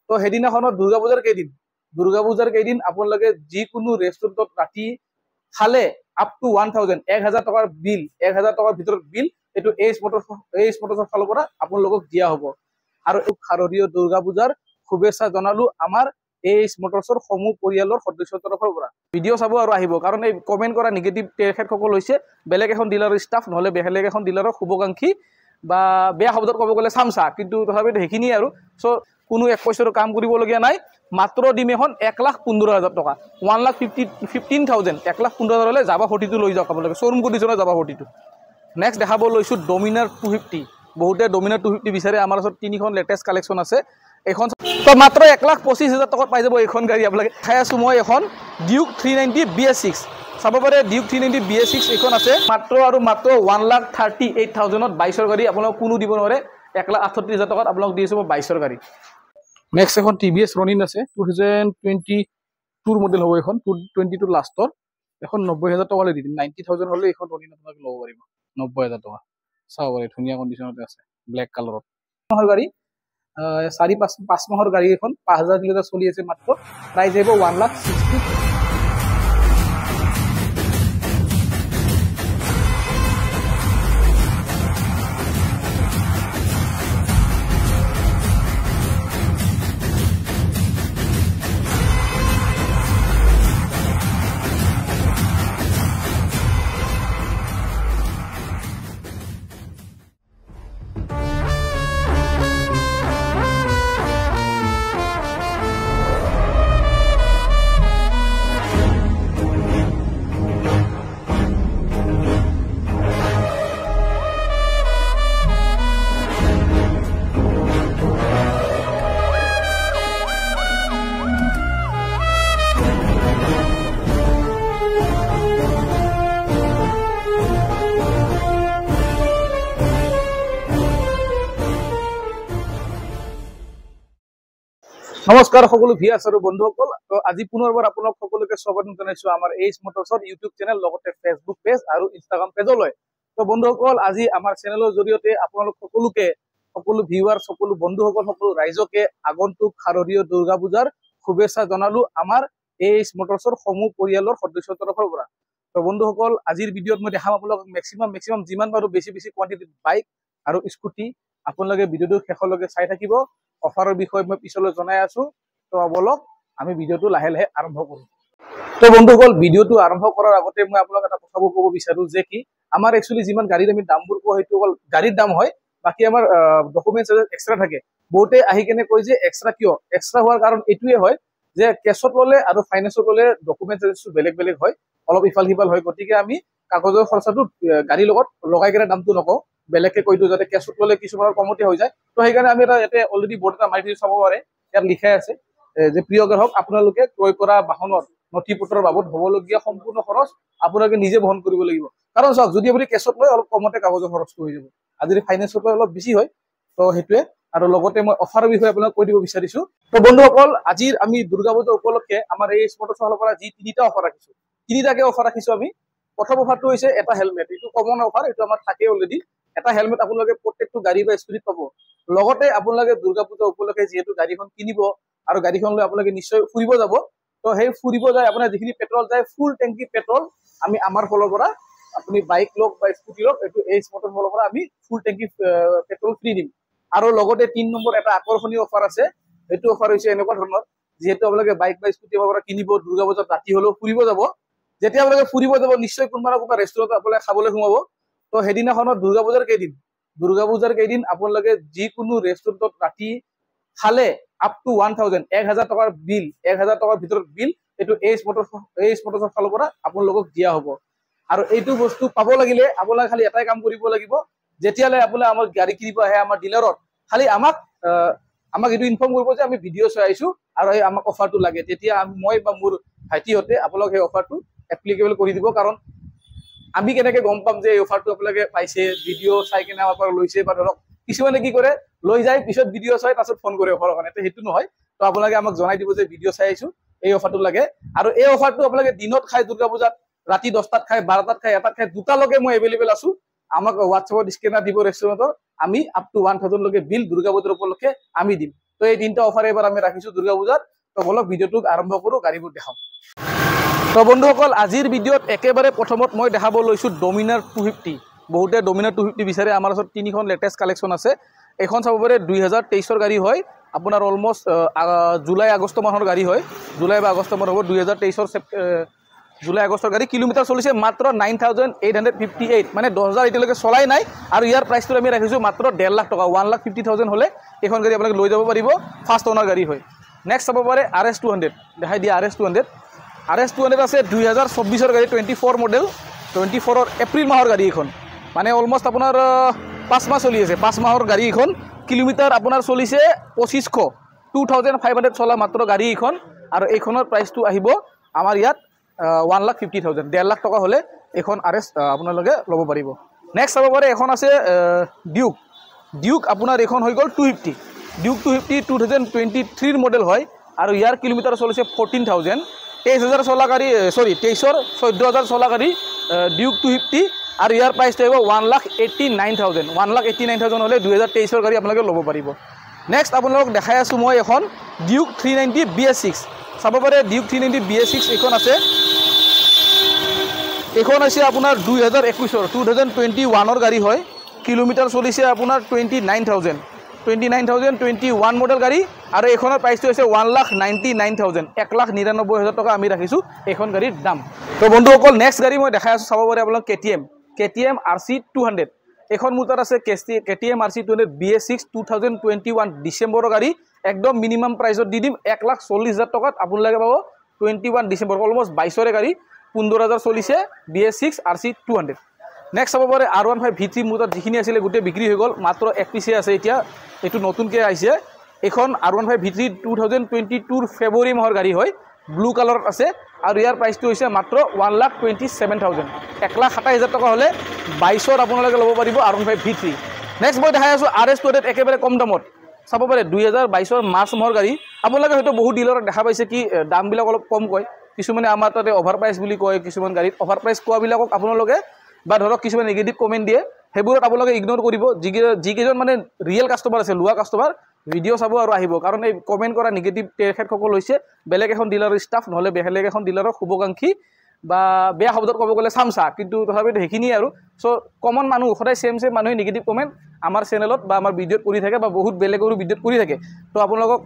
তো সেইদিনাখনত দুৰ্গা পূজাৰ কেইদিন আপোনালোকে যিকোনো ৰেষ্টুৰেণ্টত ৰাতি খালে আপ টু 1000 1000 টকাৰ বিল 1000 টকাৰ ভিতৰত বিল এইটো এইচ মটৰ্ছৰ ফালৰ পৰা আপোনালোকক দিয়া হ'ব। আৰু শাৰদীয় দুৰ্গা পূজাৰ শুভেচ্ছা জনালো আমাৰ এইচ মটৰ্ছৰ সমূহ পৰিয়ালৰ সদস্যৰ তৰফৰ পৰা। ভিডিঅ' চাব আৰু আহিব, কাৰণ এই কমেণ্ট কৰা নিগেটিভ তেখেতসকল হৈছে বেলেগ এখন ডিলাৰৰ ষ্টাফ, নহ'লে বেলেগ এখন ডিলাৰৰ শুভাকাংক্ষী বা বেয়া শব্দত ক'ব গ'লে চামচা, কিন্তু তথাপিতো সেইখিনিয়ে আৰু। চ' কোনো এক পইচাৰো কাম কৰিবলগীয়া নাই, মাত্ৰ দিম এখন 1,15,000 টকা, 1,15,000 1,15,000 যাবা 40টো লৈ যাওক আপোনালোকে, শ্ব'ৰুম কণ্ডিশ্যনৰ যাবা 40টো। নেক্সট দেখাব লৈছোঁ ডমিনাৰ 250। বহুতে ডমিনাৰ 250 বিচাৰে, আমাৰ ওচৰত 3খন লেটেষ্ট কালেকশ্যন আছে। এখন তো মাত্ৰ 1,25,000 টকাত পাই যাব এইখন গাড়ী আপোনালোকে। খাই আছোঁ মই এখন ডিউক 390 BS6, চাব পাৰে ডিউক 390 BS6 এইখন আছে মাত্ৰ 1,38,000ত 22ৰ গাড়ী আপোনালোক কোনো দিব নোৱাৰে। 1,38,000 টকাত আপোনালোক দি আছোঁ মই 22ৰ গাড়ী। নেক্সট এখন TVS ৰনিন আছে 2022 মডেল হ'ব, এইখন 2022 লাষ্টৰ, এখন 90,000 টকালৈ দি দিম। 90,000 হ'লে এইখন ৰনিন আপোনালোকে ল'ব পাৰিব, 90,000 টকা। চাব পাৰে ধুনীয়া কণ্ডিশ্যনতে আছে, ব্লেক কালাৰত মাহৰ গাড়ী, 4-5 মাহৰ গাড়ী এখন, 5,000 কিলোমিটাৰ চলি আছে মাত্ৰ। প্ৰাইচ আহিব 1,60,000। নমস্কাৰ সকলো ভিউয়াৰ্ছ আৰু বন্ধুসকল, তো আজি পুনৰবাৰ আপোনালোক সকলোকে স্বাগতম জনাইছো আমাৰ এইচ মটৰ্ছৰ ইউটিউব চেনেল, লগতে ফেচবুক পেজ আৰু ইনষ্টাগ্ৰাম পেজলৈ। তো বন্ধুসকল, আজি আমাৰ চেনেলৰ জৰিয়তে আপোনালোক সকলো ভিউয়াৰ্ছ, সকলো বন্ধুসকল, সকলো ৰাইজকে আগন্তুক শাৰদীয় দুৰ্গা পূজাৰ শুভেচ্ছা জনালো আমাৰ এইচ মটৰ্ছৰ সমূহ পৰিয়ালৰ সদস্যৰ তৰফৰ পৰা। তো বন্ধুসকল, আজিৰ ভিডিঅ'ত মই দেখাম আপোনালোকক মেক্সিমাম যিমান পাৰো বেছি কোৱান্টিটিত বাইক আৰু স্কুটি। আপোনালোকে ভিডিঅ'টো শেষলৈকে চাই থাকিব। অফাৰৰ বিষয়ে মই পিছলৈ জনাই আছো। তো বলক আমি ভিডিঅ'টো লাহে লাহে আৰম্ভ কৰোঁ। তো বন্ধুসকল, ভিডিঅ'টো আৰম্ভ কৰাৰ আগতে মই আপোনালোক এটা কথা ক'ব বিচাৰো যে কি আমাৰ একচুৱেলি যিমান গাড়ীৰ আমি দামবোৰ কওঁ সেইটো অকল গাড়ীৰ দাম হয়, বাকী আমাৰ ডকুমেণ্টছ এক্সট্ৰা থাকে। বহুতে আহি কেনে কয় যে এক্সট্ৰা কিয়? এক্সট্ৰা হোৱাৰ কাৰণ এইটোৱে হয় যে কেছত ল'লে আৰু ফাইনেন্সত ল'লে ডকুমেণ্টছ বেলেগ বেলেগ হয়, অলপ ইফাল সিফাল হয়। গতিকে আমি কাগজৰ খৰচাটো গাড়ীৰ লগত লগাই কেনে দামটো নকওঁ, বেলেগকে কৈ দিওঁ, যাতে কেছত ল'লে কিছুমানৰ কমতে হৈ যায়। তো সেইকাৰণে আমি এটা ইয়াতে অলৰেডি বৰ্ড এটা মাৰি দিছোঁ, চাব পাৰে ইয়াত লিখাই আছে যে প্ৰিয় গ্ৰাহক, আপোনালোকে ক্ৰয় কৰা বাহনৰ নথি পত্ৰৰ বাবদ হ'বলগীয়া সম্পূৰ্ণ খৰচ আপোনালোকে নিজে বহন কৰিব লাগিব। কাৰণ চাওক, যদি আপুনি কেছত লয় অলপ কমতে কাগজৰ খৰচটো হৈ যাব, আৰু যদি ফাইনেন্সত লয় অলপ বেছি হয়। তো সেইটোৱে, আৰু লগতে মই অফাৰৰ বিষয়ে আপোনাক কৈ দিব বিচাৰিছো। তো বন্ধুসকল, আজিৰ আমি দুৰ্গা পূজা উপলক্ষে আমাৰ এই মটৰ্ছৰ ফালৰ পৰা যি 3টা অফাৰ ৰাখিছো, 3টাকে অফাৰ ৰাখিছো আমি। প্ৰথম অফাৰটো হৈছে এটা হেলমেট, এইটো কমন অফাৰ, এইটো আমাৰ থাকে অলৰেডি। এটা হেলমেট আপোনালোকে প্ৰত্যেকটো গাড়ী বা স্কুটিত পাব। লগতে আপোনালোকে দুৰ্গা পূজা উপলক্ষে যিহেতু গাড়ীখন কিনিব আৰু গাড়ীখন লৈ আপোনালোকে নিশ্চয় ফুৰিব যাব, তো সেই ফুৰিব যায় আপোনাৰ যিখিনি পেট্ৰল যায়, ফুল টেংকি পেট্ৰল আমি আমাৰ ফালৰ পৰা, আপুনি বাইক লওক বা স্কুটি লওক, এইটো এইচ মটৰ্ছৰ ফালৰ পৰা আমি ফুল টেংকি পেট্ৰল ফ্ৰী দিম। আৰু লগতে 3 নম্বৰ এটা আকৰ্ষণীয় অফাৰ আছে। এইটো অফাৰ হৈছে এনেকুৱা ধৰণৰ, যিহেতু আপোনালোকে বাইক বা স্কুটি পৰা কিনিব, দুৰ্গা পূজাত ৰাতি হ'লেও ফুৰিব যাব, যেতিয়া আপোনালোকে ফুৰিব যাব নিশ্চয় কোনোবা ৰেষ্টুৰেণ্টত আপোনালোকে খাবলৈ সোমাব। তো সেইদিনাখনত দুৰ্গা পূজাৰ কেইদিন আপোনালোকে যিকোনো ৰেষ্টুৰেণ্টত ৰাতি খালে আপ টু 1,000 টকাৰ বিল 1,000 টকাৰ ভিতৰত বিল এইটো এইচ মটৰ্ছৰ ফালৰ পৰা আপোনালোকক দিয়া হ'ব। আৰু এইটো বস্তু পাব লাগিলে আপোনালোকে খালি এটাই কাম কৰিব লাগিব, যেতিয়ালৈ আপোনালোকে আমাৰ গাড়ী কিনিব আহে আমাৰ ডিলাৰত, খালি আমাক এইটো ইনফৰ্ম কৰিব যে আমি ভিডিঅ' চাই আহিছো আৰু আমাক অফাৰটো লাগে। তেতিয়া মই বা মোৰ ভাইটিহঁতে আপোনালোক সেই অফাৰটো এপ্লিকেবল কৰি দিব। কাৰণ আমি কেনেকে গম পাম যে এই অফাৰটো আপোনালোকে পাইছে? ভিডিঅ' চাই কেনে আমাৰ পৰা লৈছে, বা ধৰক কিছুমানে কি কৰে, লৈ যায় পিছত ভিডিঅ' চাই তাৰপিছত ফোন কৰে অফাৰৰ কাৰণে। সেইটো নহয়। তো আপোনালোকে আমাক জনাই দিব যে ভিডিঅ' চাই আহিছো, এই অফাৰটো লাগে। আৰু এই অফাৰটো আপোনালোকে দিনত খাই দুৰ্গা পূজাত, ৰাতি 10টাত খাই, 12টাত খাই, 1টাত খাই, 2টালৈকে মই এভেইলেবল আছো। আমাক হোৱাটছএপত স্কেনাৰ দিব ৰেষ্টুৰেণ্টৰ, আমি আপ টু 1,000 লৈকে বিল দুৰ্গা পূজাৰ উপলক্ষে আমি দিম। তো তো এই তিনটা অফাৰ এবাৰ আমি ৰাখিছো দুৰ্গা পূজাত তো বলক ভিডিঅ'টো আৰম্ভ কৰো গাড়ীবোৰ দেখাম তো বন্ধুসকল আজিৰ ভিডিঅ'ত একেবাৰে প্ৰথমত মই দেখাব লৈছো ডমিনাৰ 250 বহুতে ডমিনাৰ 250 বিচাৰে আমাৰ ওচৰত তিনিখন লেটেষ্ট কালেকশ্যন আছে এখন চাব পাৰে 2023 ৰ গাড়ী হয় আপোনাৰ অলমোষ্ট জুলাই আগষ্ট মাহৰ গাড়ী হয় জুলাই বা আগষ্ট মাহৰ হ'ব 2023 ৰ জুলাই আগষ্টৰ গাড়ী কিলোমিটাৰ চলিছে মাত্ৰ 9858 মানে 10000 এতিয়ালৈকে চলাই নাই আৰু ইয়াৰ প্ৰাইচটো আমি ৰাখিছো মাত্ৰ 1.5 লাখ টকা 1,50,000 হলে এখন গাড়ী আপোনালোকে লৈ যাব পাৰিব ফাৰ্ষ্ট ওনাৰ গাড়ী হয় নেক্সট চাব পাৰে RS200 দেখাই দিয়া RS200 আছে 2024 ৰ গাড়ী 24 মডেল 24 ৰ এপ্ৰিল মাহৰ গাড়ী এখন মানে অলমোষ্ট আপোনাৰ 5 মাহ চলি আছে 5 মাহৰ গাড়ী এখন কিলোমিটাৰ আপোনাৰ চলিছে 2500 2500 চলা মাত্ৰ গাড়ী এখন আৰু এইখনৰ প্ৰাইচটো আহিব আমাৰ ইয়াত 1,50,000 1.5 লাখ টকা হলে এখন RS আপোনালোকে ল'ব পাৰিব নেক্সট চাব পাৰে এখন আছে ডিউক আপোনাৰ এখন হৈ গ'ল 250 ডিউক 250 2023 মডেল হয় আৰু ইয়াৰ কিলোমিটাৰ চলিছে 14000 23000 চলা গাড়ী সৰি 23 14000 চলা গাড়ী ডিউক 250 আৰু ইয়াৰ প্ৰাইচটো হ'ব 1,89,000 হলে 2023 ৰ গাড়ী আপোনালোকে ল'ব পাৰিব নেক্সট আপোনালোকক দেখাই আছো মই এখন ডিউক 390 BS6 চাব পাৰে ডিউক 390 BS6 এখন আছে আপোনাৰ 2021 ৰ গাড়ী হয় কিলোমিটাৰ চলিছে আপোনাৰ 29000 21 মডেল গাড়ী আৰু এখনৰ প্ৰাইচটো হৈছে 1,99,000 1,99,000 টকা আমি ৰাখিছো এখন গাড়ীৰ দাম তো বন্ধুসকল নেক্সট গাড়ী মই দেখাই আছো চাব পাৰে আপোনালোক KTM RC200 এখন মোটাৰ আছে KTM RC200 BS6 2021 ডিসেম্বৰৰ গাড়ী একদম মিনিমাম প্ৰাইসত দি দিম 1,40,000 টকাত আপোনালোকে পাব 21 ডিসেম্বৰ অলমোষ্ট 22 ৰ গাড়ী 15000 চলিছে BS6 RC200 নেক্সট চাব পাৰে R15 V3 মোটাৰ যিখিনি আছিল গুটে বিক্ৰী হৈ গ'ল মাত্ৰ এক পিছে আছে এতিয়া এটো নতুনকৈ আহিছে এখন R15 V3 2022 ফেব্ৰুৱাৰী মাহৰ গাড়ী হয় ব্লু কালাৰত আছে আৰু ইয়াৰ প্ৰাইচটো হৈছে মাত্ৰ 1,27,000 1,27,000 টকা হলে 22 ৰ আপোনালোকে ল'ব পাৰিব R15 V3 নেক্সট মই দেখাই আছো RS200 একেবাৰে কম দামত চাব পাৰে 2022 ৰ মাৰ্চ মাহৰ গাড়ী আপোনালোকে হয়তো বহুত ডিলাৰত দেখা পাইছে কি দাম বিলাক অলপ কম কয় কিছুমানে আমাৰ তাতে অভাৰ প্ৰাইস বুলি কয় কিছুমান গাড়ীত অভাৰ প্ৰাইস কোৱা বিলাকক আপোনালোকে বা ধৰক কিছুমান নেগেটিভ কমেন্ট দিয়ে হেবোৰত আপোনালোকে ইগনোৰ কৰিব যিকেজন মানে ৰিয়েল কাস্টমাৰ আছে লুৱা কাস্টমাৰ ভিডিও চাব আৰু আহিব কাৰণ এই কমেন্ট কৰা নেগেটিভ তেখেতসকল হৈছে বেলেগ এখন ডিলাৰৰ ষ্টাফ নহলে বেলেগ এখন ডিলাৰৰ শুভকাংক্ষী বা বেয়া শব্দত ক'ব গ'লে সামসা কিন্তু তথাপিতো হেখিনি আৰু সো কমন মানুহ সদায় সেম মানুহে নেগেটিভ কমেন্ট আমাৰ চেনেলত বা আমাৰ ভিডিওত কৰি থাকে বা বহুত বেলেগৰো ভিডিওত কৰি থাকে তো আপোনালোকক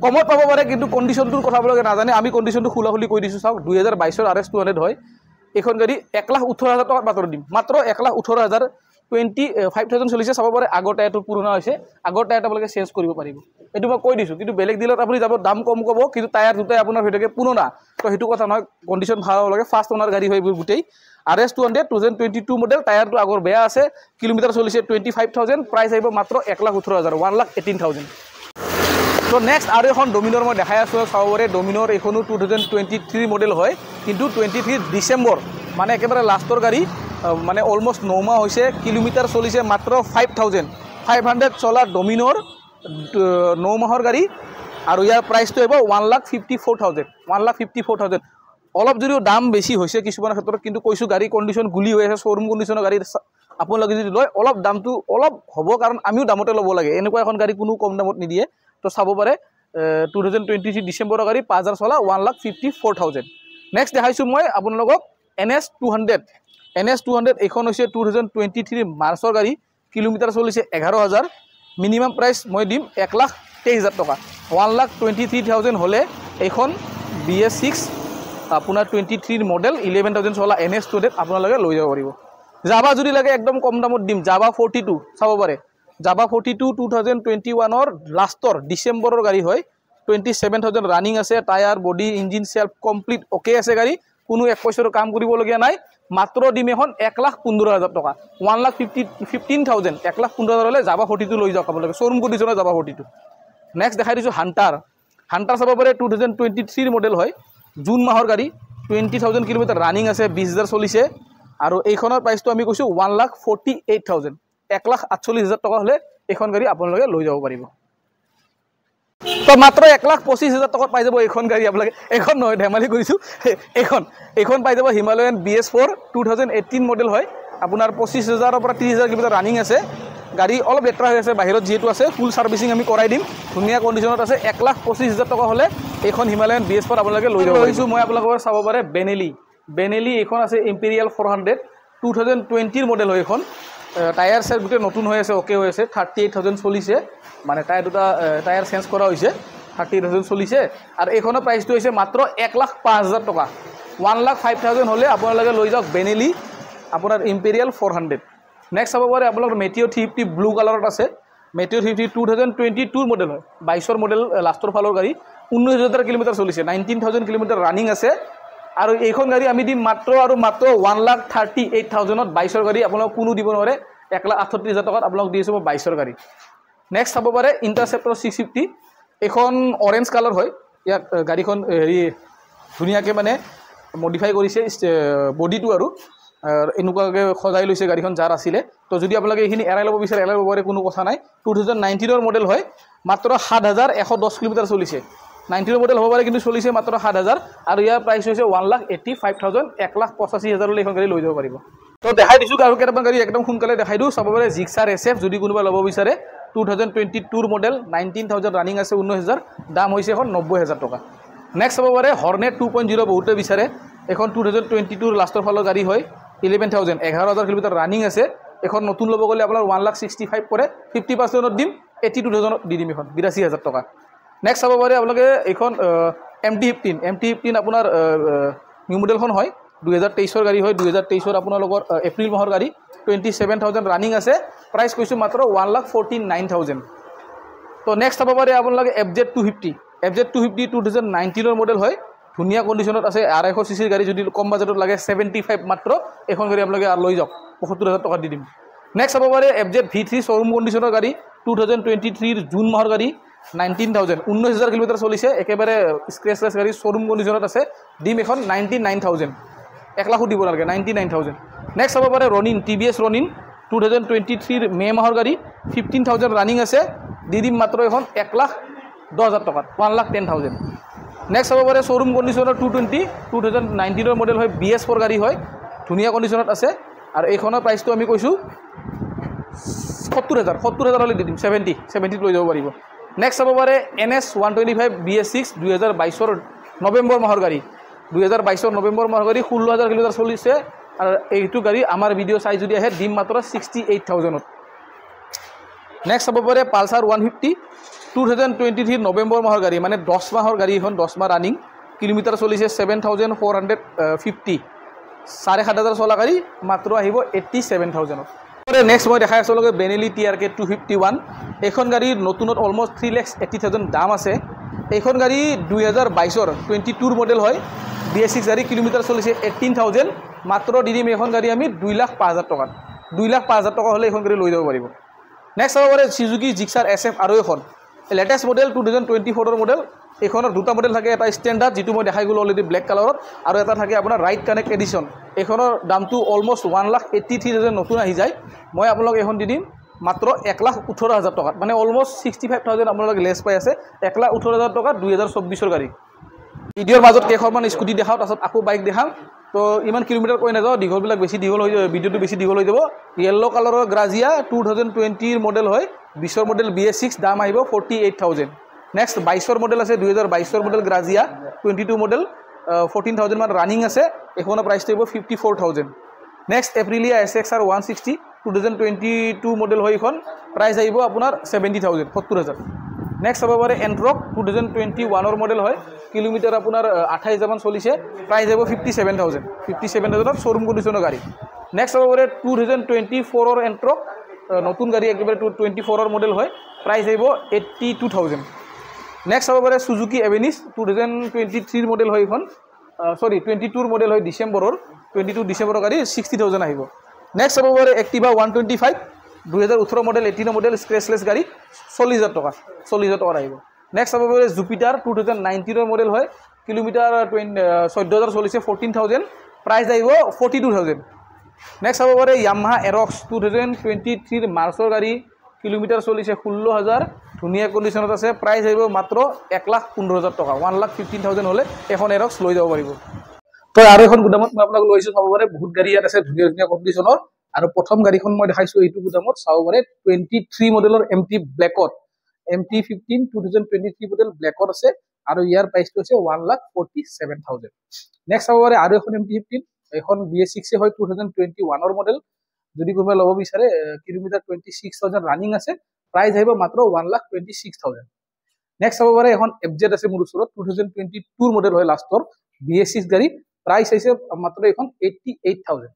কমত পাব পাৰে কিন্তু কন্ডিশনটোৰ কথা আপোনালোকে নাজানে আমি কন্ডিশনটো খুলাখুলি কৈ দিছো চাওক 2022 ৰ RS200 হয় এখন গাড়ী 1,18,000 টকা মাত্ৰ দিম মাত্ৰ 1,18,000 25,000 চলিছে চাব পাৰে আগৰ টায়াৰটো পুৰণা হৈছে আগৰ টায়াৰটো আপোনালোকে চেঞ্জ কৰিব পাৰিব এটো মই কৈ দিছো কিন্তু বেলেগ ডিলাৰত আপুনি যাব দাম কম ক'ব কিন্তু টায়াৰ দুটাই আপোনাৰ হৈ থাকে পুৰণা তো হেতু কথা নহয় কন্ডিশন ভাল হ'ব লাগে ফাৰ্ষ্ট ওনাৰ গাড়ী হয় গুটেই RS200 2022 মডেল টায়াৰটো আগৰ বেয়া আছে কিলোমিটাৰ চলিছে 25,000 প্ৰাইস আহিব মাত্ৰ 1,18,000 1,18,000 তো নেক্সট আৰু এখন ডমিনৰ মই দেখাই আছো চাব পাৰে ডমিনৰ এখনো 2023 মডেল হয় কিন্তু 23 ডিসেম্বৰ মানে একেবাৰে লাষ্টৰ গাড়ী মানে অলমোষ্ট 9 মাহ হৈছে কিলোমিটাৰ চলিছে মাত্ৰ 5,500 চলা ডমিনৰ 9 মাহৰ গাড়ী আৰু ইয়াৰ প্ৰাইসটো হ'ব 1,54,000 অলপ যদিও দাম বেছি হৈছে কিছুমানৰ ক্ষেত্ৰত কিন্তু কৈছো গাড়ী কন্ডিশন গুলি হৈ আছে শোৰুম কন্ডিশনৰ গাড়ী আপোনালোকে যদি লয় অলপ দামটো অলপ হ'ব কাৰণ আমিও দামতে ল'ব লাগে এনেকুৱা এখন গাড়ী কোনো কম দামত নিদিয়ে তো চাব পাৰে 2023 ডিসেম্বৰৰ গাড়ী 5000 চলা 1,54,000 নেক্সট দেখাইছো মই আপোনালোকক NS200 এখন হৈছে 2023 মাৰ্চৰ গাড়ী কিলোমিটাৰ চলিছে 11000 মিনিমাম প্ৰাইস মই দিম 1,23,000 টকা 1,23,000 হলে এখন BS6 আপোনাৰ 23 মডেল 11,000 চলা NS200 আপোনালোকে লৈ যাব পাৰিব জাভা যদি লাগে একদম কম দামত দিম জাভা 42 চাব পাৰে জাভা 42 2021 ৰ লাষ্টৰ ডিসেম্বৰৰ গাড়ী হয় 27,000 ৰানিং আছে tyre body engine self complete okay আছে গাড়ী কোনো এক পয়সাৰ কাম কৰিব লগিয়া নাই মাত্ৰ দিম এখন 1,15,000 টকা 1,15,000 1,15,000 হলে জাভা 42 লৈ যাওক আপোনালোকে শোৰুম কন্ডিশনৰ জাভা 42 নেক্সট দেখাই দিছো হান্টাৰ চাব পাৰে 2023 মডেল হয় জুন মাহৰ গাড়ী 20,000 কিলোমিটাৰ ৰানিং আছে 20,000 চলিছে আৰু এইখনৰ প্ৰাইসটো আমি কৈছো 1,48,000 1,48,000 টকা হলে এখন গাড়ী আপোনালোকে লৈ যাব পাৰিব তো মাত্ৰ 1,25,000 টকাত পাই যাব এখন গাড়ী আপোনালোকে এখন নহয় ধেমালি কৰিছো এখন পাই যাব হিমালয়ান BS4 2018 মডেল হয় আপোনাৰ 25,000 ৰ পৰা 30,000 কিলোমিটাৰ ৰানিং আছে গাড়ী অলপ লেতেৰা হৈ আছে বাহিৰত যিহেতু আছে ফুল ছাৰ্ভিচিং আমি কৰাই দিম ধুনীয়া কণ্ডিশ্যনত আছে 1,25,000 টকা হ'লে এইখন হিমালয়ান BS4 আপোনালোকে লৈ যাব পাৰিছোঁ মই আপোনালোকৰ চাব পাৰে বেনেলি এইখন আছে ইম্পেৰিয়েল 400 2020 মডেল হয় এইখন টায়াৰ চেয়াৰ গোটেই নতুন হৈ আছে অ'কে হৈ আছে 38,000 চলিছে মানে টায়াৰ দুটা টায়াৰ চেঞ্জ কৰা হৈছে 38,000 চলিছে আৰু এইখনৰ প্ৰাইচটো হৈছে মাত্ৰ 1,05,000 টকা 1,05,000 হ'লে আপোনালোকে লৈ যাওক বেনেলি আপোনাৰ ইম্পেৰিয়েল 400 নেক্সট চাব পাৰে আপোনালোকৰ মেটিঅ' 350 ব্লু কালাৰত আছে মেটিঅ' 350 2022 মডেল হয় 22ৰ মডেল লাষ্টৰ ফালৰ গাড়ী 19,000 কিলোমিটাৰ চলিছে 19,000 কিলোমিটাৰ ৰানিং আছে আৰু এইখন গাড়ী আমি দিম মাত্ৰ 1,38,000ত 22ৰ গাড়ী আপোনালোক কোনো দিব নোৱাৰে 1,38,000 টকাত আপোনালোক দি আছোঁ মই 22ৰ গাড়ী নেক্সট চাব পাৰে ইণ্টাৰচেপ্টৰ 650 এখন অৰেঞ্জ কালাৰ হয় ইয়াক গাড়ীখন হেৰি ধুনীয়াকৈ মানে মডিফাই কৰিছে বডিটো আৰু এনেকুৱাকৈ সজাই লৈছে গাড়ীখন যাৰ আছিলে তো যদি আপোনালোকে এইখিনি এৰাই ল'ব বিচাৰে এৰাই ল'ব পাৰে কোনো কথা নাই 2019ৰ মডেল হয় মাত্ৰ 7,110 কিলোমিটাৰ চলিছে 19ৰ মডেল হ'ব পাৰে কিন্তু চলিছে মাত্ৰ 7,000 আৰু ইয়াৰ প্ৰাইচ হৈছে 1,85,000 1,85,000 এইখন গাড়ী লৈ যাব পাৰিব তো দেখাই দিছোঁ আৰু কেইটামান গাড়ী একদম সোনকালে দেখাই দিওঁ চাব পাৰে জিক্সাৰ SF যদি কোনোবা ল'ব বিচাৰে 2022 মডেল 19,000 ৰানিং আছে 19,000 দাম হৈছে এখন 90,000 টকা নেক্সট চাব পাৰে হৰ্নেট 2.0 বহুতে বিচাৰে এখন 2022 লাষ্টৰ ফালৰ গাড়ী হয় 11,000 কিলোমিটাৰ ৰানিং আছে এখন নতুন ল'ব গ'লে আপোনাৰ 1,65,000 পৰে 50%ত দিম 82,000ত দি দিম এখন 82,000 টকা নেক্সট চাব পাৰে আপোনালোকে এইখন MT-15 আপোনাৰ নিউ মডেলখন হয় 2023ৰ গাড়ী হয় 2023ৰ আপোনালোকৰ এপ্ৰিল মাহৰ গাড়ী 27,000 ৰানিং আছে প্ৰাইচ কৈছোঁ মাত্ৰ 1,49,000 তো নেক্সট চাব পাৰে আপোনালোকে FZ250 2019ৰ মডেল হয় ধুনীয়া কণ্ডিশ্যনত আছে 250 cc গাড়ী যদি কম বাজেটত লাগে 75 মাত্ৰ এখন গাড়ী আপোনালোকে আৰু লৈ যাওক 75,000 টকা দি দিম নেক্সট চাব পাৰে FZ-V3 শ্বৰুম কণ্ডিশ্যনৰ গাড়ী 2023 জুন মাহৰ গাড়ী 19,000 কিলোমিটাৰ চলিছে একেবাৰে স্ক্ৰেচলেছ গাড়ী শ্বৰুম কণ্ডিশ্যনত আছে দিম এখন 99,000 1 লাখো দিব নালাগে 99,000 নেক্সট চাব পাৰে ৰনিন TVS ৰনিন 2023 মে মাহৰ গাড়ী 15,000 ৰানিং আছে দি দিম মাত্ৰ এখন 1,10,000 টকাত 1,10,000 নেক্সট চাব পাৰে শ্বৰুম কণ্ডিশ্যনৰ 2019ৰ মডেল হয় BS4 গাড়ী হয় ধুনীয়া কণ্ডিশ্যনত আছে আৰু এইখনৰ প্ৰাইচটো আমি কৈছোঁ 70,000 হ'লে দি দিম 70 লৈ যাব পাৰিব নেক্সট চাব পাৰে NS 125 BS6 2022ৰ নৱেম্বৰ মাহৰ গাড়ী 2022ৰ নৱেম্বৰ মাহৰ গাড়ী 16,000 কিলোমিটাৰ চলিছে আৰু এইটো গাড়ী আমাৰ ভিডিঅ' চাই যদি আহে দিম মাত্ৰ 68,000ত নেক্সট চাব পাৰে পালচাৰ 150 2023 নৱেম্বৰ মাহৰ গাড়ী মানে 10 মাহৰ গাড়ী এখন 10 মাহ ৰানিং কিলোমিটাৰ চলিছে 7,450 7,500 চলা গাড়ী মাত্ৰ আহিব 87,000ত নেক্সট মই দেখাই আছোঁ লগে বেনেলি TRK 251 এইখন গাড়ীৰ নতুনত অলমষ্ট 3,80,000 দাম আছে এইখন গাড়ী 2022ৰ 22 মডেল হয় BS6 গাড়ী কিলোমিটাৰ চলিছে 18,000 মাত্ৰ দি দিম এইখন গাড়ী আমি 2,05,000 টকাত 2,05,000 টকা হ'লে এইখন গাড়ী লৈ যাব পাৰিব নেক্সট চাব পাৰে Suzuki Gixxer SF আৰু এখন লেটেষ্ট মডেল 2024ৰ মডেল এইখনৰ দুটা মডেল থাকে এটা ষ্টেণ্ডাৰ্ড যিটো মই দেখাই গ'লো অলৰেডি ব্লেক কালাৰত আৰু এটা থাকে আপোনাৰ ৰাইট কানেক্ট এডিশ্যন এইখনৰ দামটো অলমষ্ট 1,83,000 নতুন আহি যায় মই আপোনালোক এইখন দি দিম মাত্ৰ 1,18,000 টকাত মানে অলমষ্ট 65,000 আপোনালোকে লেছ পাই আছে 1,18,000 টকাত 2024ৰ গাড়ী ভিডিঅ'ৰ মাজত কেইখনমান স্কুটি দেখাওঁ তাৰপিছত আকৌ বাইক দেখাম তো ইমান কিলোমিটাৰ কৈ নাযাওঁ দীঘলবিলাক বেছি দীঘল হৈ যাব ভিডিঅ'টো বেছি দীঘল হৈ যাব য়েল্ল' কালাৰৰ গ্ৰাজিয়া 2020ৰ মডেল হয় 20ৰ মডেল BS6 দাম আহিব 48,000 নেক্সট 22ৰ মডেল আছে 2022ৰ মডেল গ্ৰাজিয়া 22 মডেল 14,000 মান ৰানিং আছে এইখনৰ প্ৰাইচ থাকিব 54,000 নেক্সট এপ্ৰিলিয়া SXR 160 2022 মডেল হয় এইখন প্ৰাইচ আহিব আপোনাৰ 70,000 70,000 নেক্সট চাব পাৰে এণ্ট্ৰক 2021ৰ মডেল হয় কিলোমিটাৰ আপোনাৰ 28,000 মান চলিছে প্ৰাইচ আহিব 57,000ত শ্বৰুম কণ্ডিশ্যনৰ গাড়ী নেক্সট চাব পাৰে 2024ৰ এণ্ট্ৰক নতুন গাড়ী একেবাৰে 24ৰ মডেল হয় প্ৰাইচ আহিব 82,000 নেক্সট চাব পাৰে Suzuki Avenis 2023 মডেল হয় এইখন 22ৰ মডেল হয় ডিচেম্বৰৰ 22 ডিচেম্বৰৰ গাড়ী 60,000 আহিব নেক্সট চাব পাৰে Activa 125 2018 মডেল 18 মডেল স্ক্ৰেচলেছ গাড়ী 40,000 টকা আহিব নেক্সট চাব পাৰে Jupiter 2019ৰ মডেল হয় কিলোমিটাৰ 14,000 চলিছে 14,000 প্ৰাইচ আহিব 42,000 নেক্সট চাব পাৰে Yamaha Aerox 2023 মাৰ্চৰ গাড়ী কিলোমিটাৰ চলিছে 16,000 ধুনীয়া কণ্ডিশ্যনত আছে প্ৰাইচ আহিব মাত্ৰ 1,15,000 টকা 1,15,000 হ'লে এখন Aerox লৈ যাব পাৰিব তো আৰু এখন গুদামত মই আপোনাক লৈ আহিছোঁ চাব পাৰে বহুত গাড়ী ইয়াত আছে ধুনীয়া কণ্ডিশ্যনৰ আৰু প্ৰথম গাড়ীখন মই দেখাইছো এইটো গুদামত চাব পাৰে 23 মডেলৰ MT ব্লেকত MT15 2023 মডেল ব্লেকত আছে আৰু ইয়াৰ প্ৰাইসটো আছে 1,47,000 নেক্সট চাব পাৰে আৰু এখন MT15 এখন BS6 হয় 2021 ৰ মডেল যদি কোনোবাই ল'ব বিচাৰে কিলোমিটাৰ 26,000 ৰানিং আছে প্ৰাইস আহিব মাত্ৰ 1,26,000 নেক্সট চাব পাৰে এখন FZ আছে মোৰ ওচৰত 2022 মডেল হয় লাষ্টৰ BS6 গাড়ী প্ৰাইস আছে মাত্ৰ এখন 88,000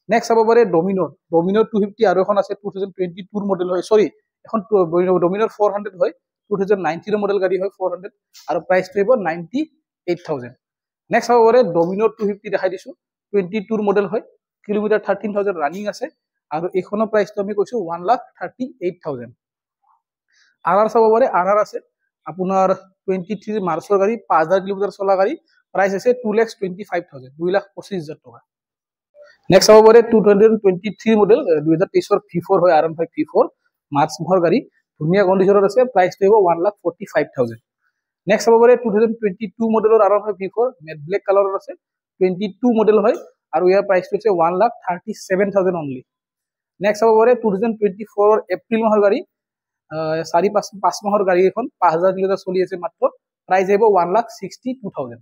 নেক্সট চাব পাৰে ডমিনৰ 250 আৰু এখন আছে 2022 মডেল হয় সৰি এখন ডমিনৰ 400 হয় 2019 মডেল গাড়ী হয় 400 আৰু প্ৰাইসটো হ'ব 98,000 নেক্সট চাব পাৰে ডমিনৰ 250 দেখাই দিছো 22 মডেল হয় কিলোমিটাৰ 13,000 ৰানিং আছে আৰু এখনৰ প্ৰাইসটো আমি কৈছো 1,38,000 আৰআৰ চাব পাৰে আৰআৰ আছে আপোনাৰ 23 মাৰ্চৰ গাড়ী 5000 কিলোমিটাৰ চলা গাড়ী প্ৰাইস আছে 2,25,000 2,25,000 টকা নেক্সট চাব পাৰে 2023 মডেল 2023 ৰ V4 হয় R15 V4 মাৰ্চ মাহৰ গাড়ী ধুনীয়া কন্ডিশনত আছে প্ৰাইসটো হ'ব 1,45,000 নেক্সট চাব পাৰে 2022 মডেলৰ R15 V4 মেট ব্লেক কালাৰৰ আছে 22 মডেল হয় আৰু ইয়াৰ প্ৰাইসটো আছে 1,37,000 অনলি নেক্সট চাব পাৰে 2024 ৰ এপ্ৰিল মাহৰ গাড়ী 4-5 মাহৰ গাড়ী এখন 5000 কিলোমিটাৰ চলি আছে মাত্ৰ প্ৰাইস আহিব 1,62,000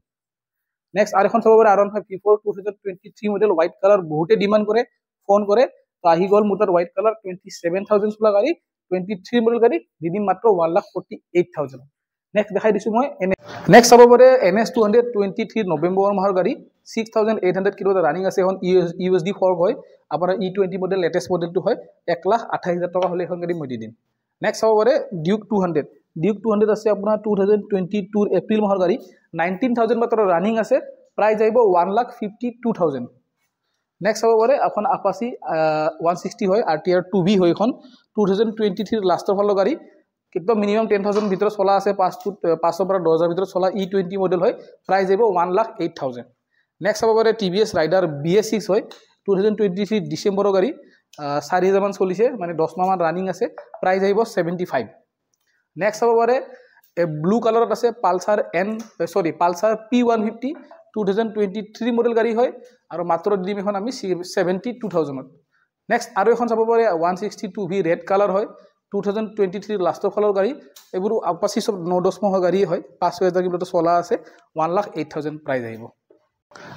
নেক্সট আৰু এখন চাব পাৰে R15 V4 2023 model white colour বহুতে ডিমান্ড কৰে ফোন কৰে তো আহি গল মোটৰ হোৱাইট কালাৰ 27,000 চলা গাড়ী 23 মডেল গাড়ী দিদিম মাত্ৰ 1,48,000 নেক্সট দেখাই দিছো মই নেক্সট চাব পাৰে NS 223 নৱেম্বৰ মাহৰ গাড়ী 6,800 কিলোমিটাৰ ৰানিং আছে এখন USD ফৰ্ক হয় আপোনাৰ E20 মডেল লেটেষ্ট মডেলটো হয় 1,28,000 টকা হলে এখন গাড়ী মই দি দিম নেক্সট চাব পাৰে ডিউক 200 আছে আপোনাৰ 2022 এপ্ৰিল মাহৰ গাড়ী 19,000 মাত্ৰ ৰানিং আছে প্ৰাইস আহিব 1,52,000 নেক্সট চাব পাৰে এখন আপাচি 160 হয় RTR 2B হয় এখন 2023 লাষ্টৰ ফালৰ গাড়ী একদম মিনিমাম 10,000 ভিতৰত চলা আছে 500 পৰা 10,000 ভিতৰত চলা E20 মডেল হয় প্ৰাইস আহিব 1,08,000 নেক্সট চাব পাৰে TVS ৰাইডাৰ BS6 হয় 2023 ডিসেম্বৰৰ গাড়ী 4,000 মান চলিছে মানে 10 মাহ মান ৰানিং আছে প্ৰাইস আহিব 75 নেক্সট চাব পাৰে ব্লু কালাৰত আছে পালসাৰ পালসাৰ P150 2023 মডেল গাড়ী হয় আৰু মাত্ৰ দিম এখন আমি 72,000 নেক্সট আৰু এখন চাব পাৰে 162V ৰেড কালাৰ হয় 2023 লাষ্টৰ ফালৰ গাড়ী এবোৰ আপাচি সব 9-10 মাহৰ গাড়ী হয় 5,000 কিলোমিটাৰ চলা আছে 1,08,000 প্ৰাইস আহিব